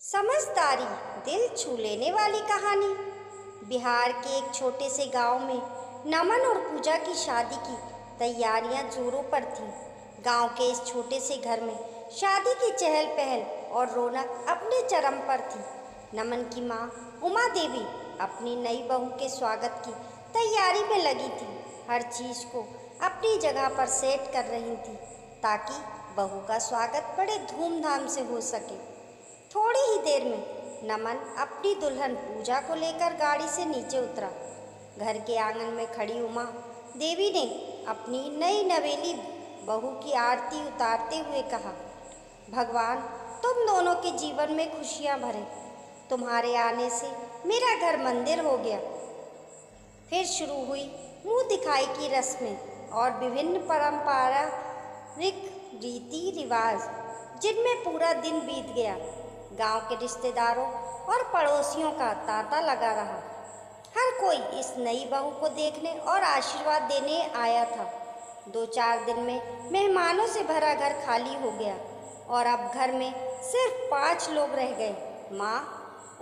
समझदारी दिल छू लेने वाली कहानी। बिहार के एक छोटे से गांव में नमन और पूजा की शादी की तैयारियां जोरों पर थीं। गांव के इस छोटे से घर में शादी की चहल पहल और रौनक अपने चरम पर थी। नमन की मां उमा देवी अपनी नई बहू के स्वागत की तैयारी में लगी थी। हर चीज को अपनी जगह पर सेट कर रही थी ताकि बहू का स्वागत बड़े धूमधाम से हो सके। थोड़ी ही देर में नमन अपनी दुल्हन पूजा को लेकर गाड़ी से नीचे उतरा। घर के आंगन में खड़ी उमा देवी ने अपनी नई नवेली बहू की आरती उतारते हुए कहा, भगवान तुम दोनों के जीवन में खुशियां भरे। तुम्हारे आने से मेरा घर मंदिर हो गया। फिर शुरू हुई मुंह दिखाई की रस्में और विभिन्न पारंपरिक रीति रिवाज, जिनमें पूरा दिन बीत गया। गांव के रिश्तेदारों और पड़ोसियों का तांता लगा रहा। हर कोई इस नई बहू को देखने और आशीर्वाद देने आया था। 2-4 दिन में मेहमानों से भरा घर खाली हो गया और अब घर में सिर्फ 5 लोग रह गए। माँ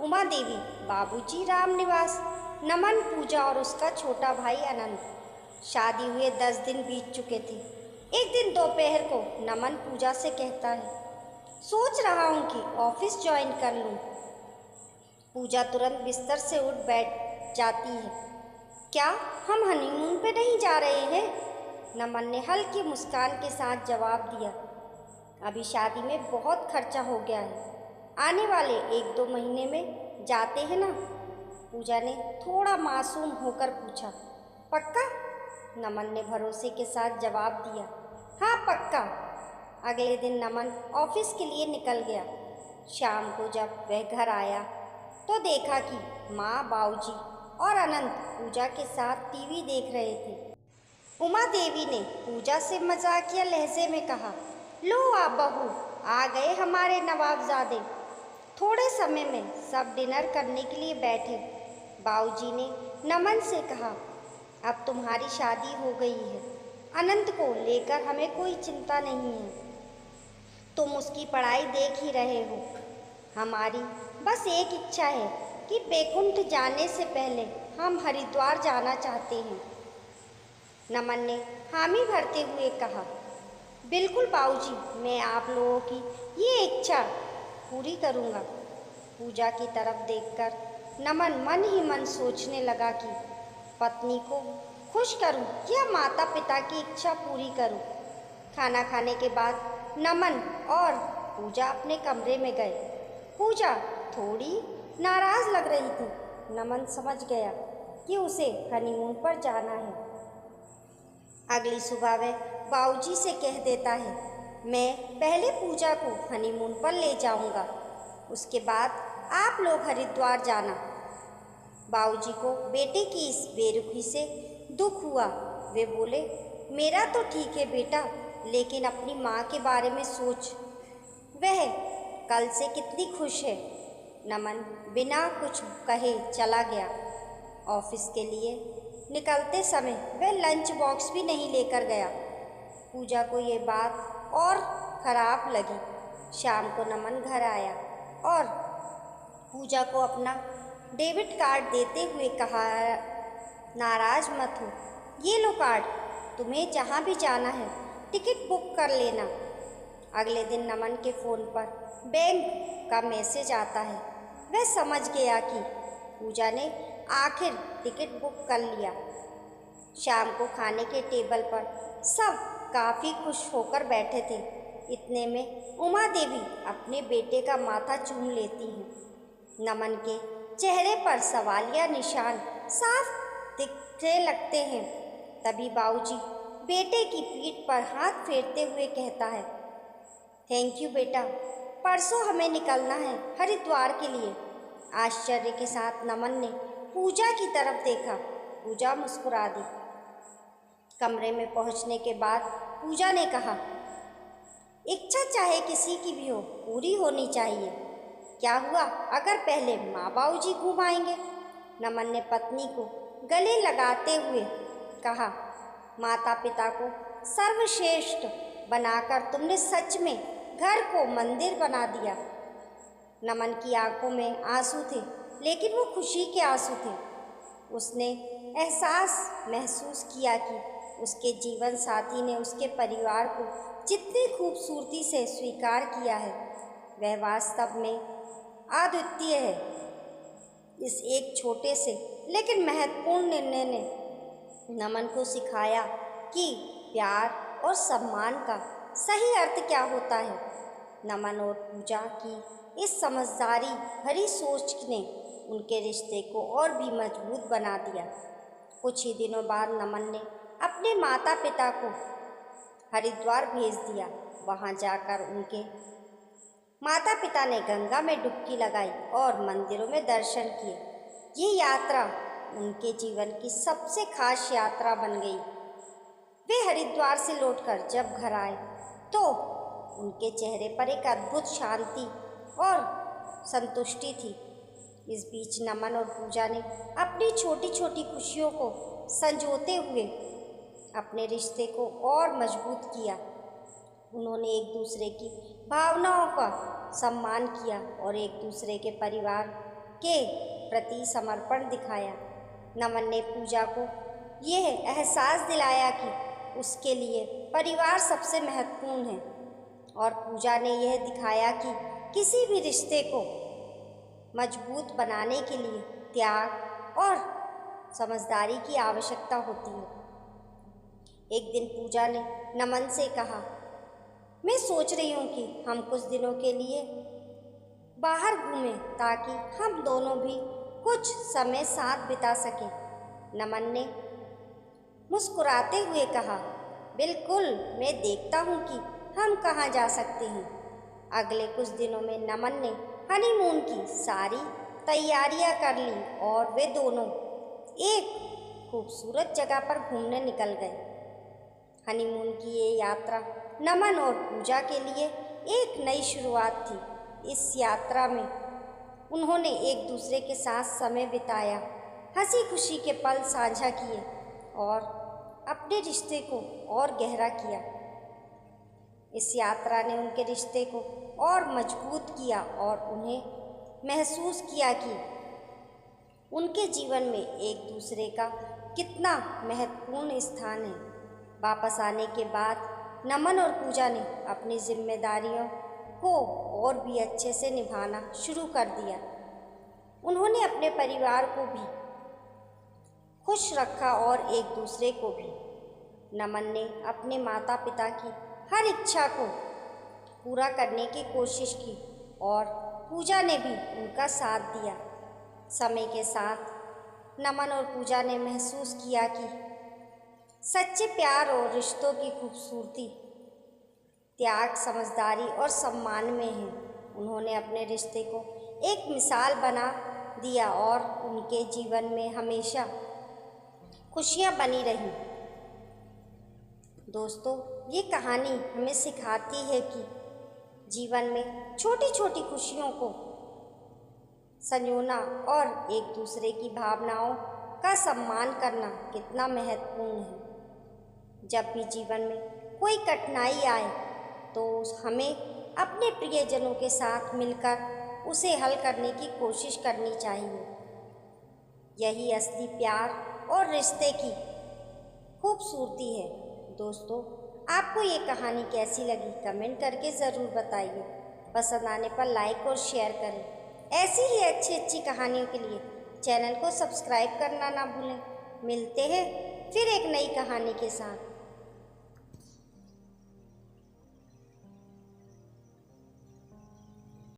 उमा देवी, बाबूजी रामनिवास, नमन, पूजा और उसका छोटा भाई अनंत। शादी हुए 10 दिन बीत चुके थे। एक दिन दोपहर को नमन पूजा से कहता है, सोच रहा हूँ कि ऑफिस ज्वाइन कर लूँ। पूजा तुरंत बिस्तर से उठ बैठ जाती है। क्या हम हनीमून पे नहीं जा रहे हैं? नमन ने हल्की मुस्कान के साथ जवाब दिया, अभी शादी में बहुत खर्चा हो गया है, आने वाले 1-2 महीने में जाते हैं ना। पूजा ने थोड़ा मासूम होकर पूछा, पक्का? नमन ने भरोसे के साथ जवाब दिया, हाँ पक्का। अगले दिन नमन ऑफिस के लिए निकल गया। शाम को जब वह घर आया तो देखा कि माँ, बाबूजी और अनंत पूजा के साथ टीवी देख रहे थे। उमा देवी ने पूजा से मजाकिया लहजे में कहा, लो आप बहू, आ गए हमारे नवाबजादे। थोड़े समय में सब डिनर करने के लिए बैठे। बाबूजी ने नमन से कहा, अब तुम्हारी शादी हो गई है, अनंत को लेकर हमें कोई चिंता नहीं है। तुम उसकी पढ़ाई देख ही रहे हो। हमारी बस एक इच्छा है कि बैकुंठ जाने से पहले हम हरिद्वार जाना चाहते हैं। नमन ने हामी भरते हुए कहा, बिल्कुल बाबूजी, मैं आप लोगों की ये इच्छा पूरी करूँगा। पूजा की तरफ देखकर नमन मन ही मन सोचने लगा कि पत्नी को खुश करूं या माता पिता की इच्छा पूरी करूं। खाना खाने के बाद नमन और पूजा अपने कमरे में गए। पूजा थोड़ी नाराज लग रही थी। नमन समझ गया कि उसे हनीमून पर जाना है। अगली सुबह वह बाबूजी से कह देता है, मैं पहले पूजा को हनीमून पर ले जाऊंगा, उसके बाद आप लोग हरिद्वार जाना। बाबूजी को बेटे की इस बेरुखी से दुख हुआ। वे बोले, मेरा तो ठीक है बेटा, लेकिन अपनी माँ के बारे में सोच, वह कल से कितनी खुश है। नमन बिना कुछ कहे चला गया। ऑफिस के लिए निकलते समय वह लंच बॉक्स भी नहीं लेकर गया। पूजा को ये बात और खराब लगी। शाम को नमन घर आया और पूजा को अपना डेबिट कार्ड देते हुए कहा, नाराज मत हो, ये लो कार्ड, तुम्हें जहाँ भी जाना है टिकट बुक कर लेना। अगले दिन नमन के फ़ोन पर बैंक का मैसेज आता है। वह समझ गया कि पूजा ने आखिर टिकट बुक कर लिया। शाम को खाने के टेबल पर सब काफ़ी खुश होकर बैठे थे। इतने में उमा देवी अपने बेटे का माथा चूम लेती हैं। नमन के चेहरे पर सवालिया निशान साफ दिखने लगते हैं। तभी बाबूजी बेटे की पीठ पर हाथ फेरते हुए कहता है, थैंक यू बेटा, परसों हमें निकलना है हरिद्वार के लिए। आश्चर्य के साथ नमन ने पूजा की तरफ देखा। पूजा मुस्कुरा दी। कमरे में पहुंचने के बाद पूजा ने कहा, इच्छा चाहे किसी की भी हो, पूरी होनी चाहिए। क्या हुआ अगर पहले माँ बाबूजी घूम आएंगे? नमन ने पत्नी को गले लगाते हुए कहा, माता पिता को सर्वश्रेष्ठ बनाकर तुमने सच में घर को मंदिर बना दिया। नमन की आंखों में आंसू थे, लेकिन वो खुशी के आंसू थे। उसने एहसास महसूस किया कि उसके जीवन साथी ने उसके परिवार को जितनी खूबसूरती से स्वीकार किया है, वह वास्तव में अद्वितीय है। इस एक छोटे से लेकिन महत्वपूर्ण निर्णय ने नमन को सिखाया कि प्यार और सम्मान का सही अर्थ क्या होता है। नमन और पूजा की इस समझदारी भरी सोच ने उनके रिश्ते को और भी मजबूत बना दिया। कुछ ही दिनों बाद नमन ने अपने माता पिता को हरिद्वार भेज दिया। वहां जाकर उनके माता पिता ने गंगा में डुबकी लगाई और मंदिरों में दर्शन किए। ये यात्रा उनके जीवन की सबसे खास यात्रा बन गई। वे हरिद्वार से लौटकर जब घर आए तो उनके चेहरे पर एक अद्भुत शांति और संतुष्टि थी। इस बीच नमन और पूजा ने अपनी छोटी छोटी खुशियों को संजोते हुए अपने रिश्ते को और मजबूत किया। उन्होंने एक दूसरे की भावनाओं का सम्मान किया और एक दूसरे के परिवार के प्रति समर्पण दिखाया। नमन ने पूजा को यह एहसास दिलाया कि उसके लिए परिवार सबसे महत्वपूर्ण है और पूजा ने यह दिखाया कि किसी भी रिश्ते को मजबूत बनाने के लिए त्याग और समझदारी की आवश्यकता होती है। एक दिन पूजा ने नमन से कहा, मैं सोच रही हूँ कि हम कुछ दिनों के लिए बाहर घूमें ताकि हम दोनों भी कुछ समय साथ बिता सकें। नमन ने मुस्कुराते हुए कहा, बिल्कुल, मैं देखता हूँ कि हम कहाँ जा सकते हैं। अगले कुछ दिनों में नमन ने हनीमून की सारी तैयारियां कर ली और वे दोनों एक खूबसूरत जगह पर घूमने निकल गए। हनीमून की ये यात्रा नमन और पूजा के लिए एक नई शुरुआत थी। इस यात्रा में उन्होंने एक दूसरे के साथ समय बिताया, हंसी खुशी के पल साझा किए और अपने रिश्ते को और गहरा किया। इस यात्रा ने उनके रिश्ते को और मजबूत किया और उन्हें महसूस किया कि उनके जीवन में एक दूसरे का कितना महत्वपूर्ण स्थान है। वापस आने के बाद नमन और पूजा ने अपनी जिम्मेदारियों को और भी अच्छे से निभाना शुरू कर दिया। उन्होंने अपने परिवार को भी खुश रखा और एक दूसरे को भी। नमन ने अपने माता पिता की हर इच्छा को पूरा करने की कोशिश की और पूजा ने भी उनका साथ दिया। समय के साथ नमन और पूजा ने महसूस किया कि सच्चे प्यार और रिश्तों की खूबसूरती त्याग, समझदारी और सम्मान में है। उन्होंने अपने रिश्ते को एक मिसाल बना दिया और उनके जीवन में हमेशा खुशियाँ बनी रहीं। दोस्तों, ये कहानी हमें सिखाती है कि जीवन में छोटी छोटी खुशियों को संजोना और एक दूसरे की भावनाओं का सम्मान करना कितना महत्वपूर्ण है। जब भी जीवन में कोई कठिनाई आए तो हमें अपने प्रियजनों के साथ मिलकर उसे हल करने की कोशिश करनी चाहिए। यही असली प्यार और रिश्ते की खूबसूरती है। दोस्तों, आपको ये कहानी कैसी लगी कमेंट करके ज़रूर बताइए। पसंद आने पर लाइक और शेयर करें। ऐसी ही अच्छी अच्छी कहानियों के लिए चैनल को सब्सक्राइब करना ना भूलें। मिलते हैं फिर एक नई कहानी के साथ।